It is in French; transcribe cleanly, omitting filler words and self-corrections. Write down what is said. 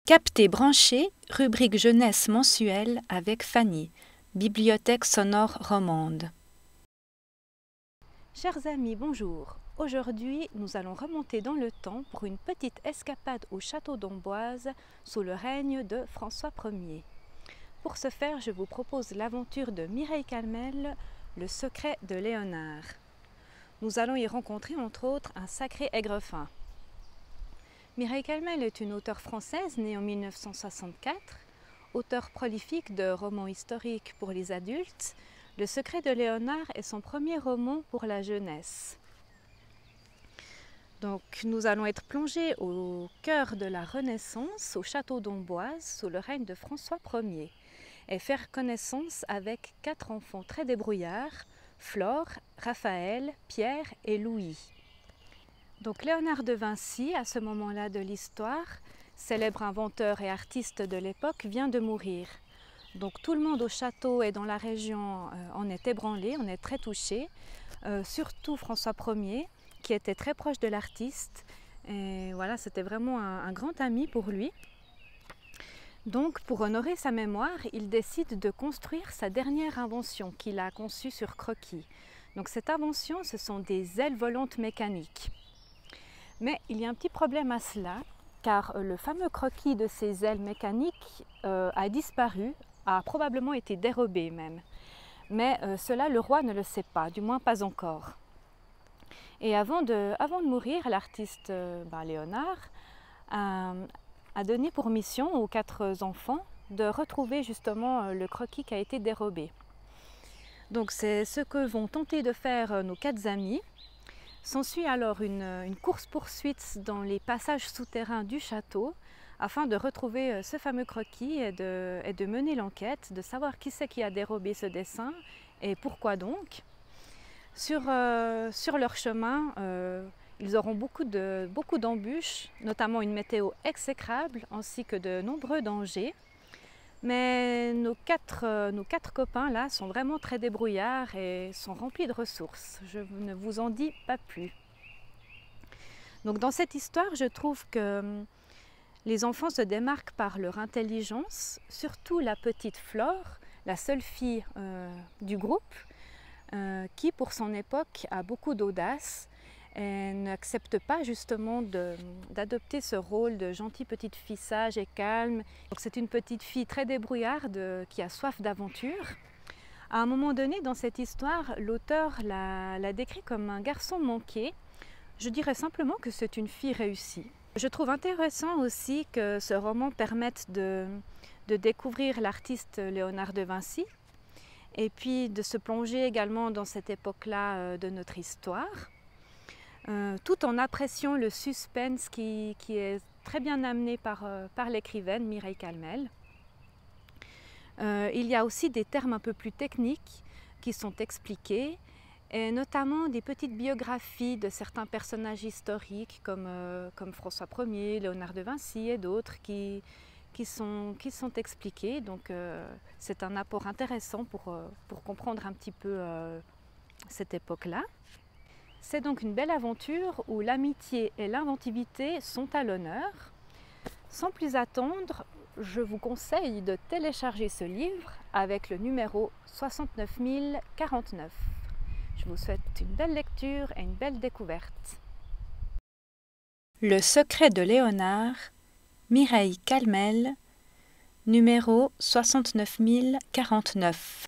Capté branché, rubrique jeunesse mensuelle avec Fanny, Bibliothèque sonore romande. Chers amis, bonjour. Aujourd'hui, nous allons remonter dans le temps pour une petite escapade au château d'Amboise sous le règne de François Ier. Pour ce faire, je vous propose l'aventure de Mireille Calmel, Le secret de Léonard. Nous allons y rencontrer entre autres un sacré aigrefin. Mireille Calmel est une auteure française née en 1964, auteure prolifique de romans historiques pour les adultes. Le secret de Léonard est son premier roman pour la jeunesse. Donc, nous allons être plongés au cœur de la Renaissance, au château d'Amboise, sous le règne de François Ier, et faire connaissance avec 4 enfants très débrouillards, Flore, Raphaël, Pierre et Louis. Donc Léonard de Vinci, à ce moment-là de l'histoire, célèbre inventeur et artiste de l'époque, vient de mourir. Donc tout le monde au château et dans la région en est ébranlé, en est très touché, surtout François Ier, qui était très proche de l'artiste. Et voilà, c'était vraiment un grand ami pour lui. Donc pour honorer sa mémoire, il décide de construire sa dernière invention qu'il a conçue sur croquis. Donc cette invention, ce sont des ailes volantes mécaniques. Mais il y a un petit problème à cela, car le fameux croquis de ces ailes mécaniques a disparu, a probablement été dérobé même. Mais cela, le roi ne le sait pas, du moins pas encore. Et avant de mourir, l'artiste Léonard a donné pour mission aux 4 enfants de retrouver justement le croquis qui a été dérobé. Donc c'est ce que vont tenter de faire nos 4 amis. S'ensuit alors une course-poursuite dans les passages souterrains du château afin de retrouver ce fameux croquis et de mener l'enquête, de savoir qui c'est qui a dérobé ce dessin et pourquoi donc. Sur leur chemin, ils auront beaucoup d'embûches, notamment une météo exécrable ainsi que de nombreux dangers. Mais nos quatre copains là sont vraiment très débrouillards et sont remplis de ressources. Je ne vous en dis pas plus. Donc dans cette histoire, je trouve que les enfants se démarquent par leur intelligence, surtout la petite Flore, la seule fille du groupe, qui pour son époque a beaucoup d'audace. Elle n'accepte pas justement d'adopter ce rôle de gentille petite fille sage et calme. C'est une petite fille très débrouillarde qui a soif d'aventure. À un moment donné dans cette histoire, l'auteur la décrit comme un garçon manqué. Je dirais simplement que c'est une fille réussie. Je trouve intéressant aussi que ce roman permette de découvrir l'artiste Léonard de Vinci et puis de se plonger également dans cette époque-là de notre histoire. Tout en appréciant le suspense qui est très bien amené par l'écrivaine Mireille Calmel. Il y a aussi des termes un peu plus techniques qui sont expliqués, et notamment des petites biographies de certains personnages historiques comme François Ier, Léonard de Vinci et d'autres qui sont expliqués. Donc c'est un apport intéressant pour comprendre un petit peu cette époque-là. C'est donc une belle aventure où l'amitié et l'inventivité sont à l'honneur. Sans plus attendre, je vous conseille de télécharger ce livre avec le numéro 69049. Je vous souhaite une belle lecture et une belle découverte. Le secret de Léonard, Mireille Calmel, numéro 69049.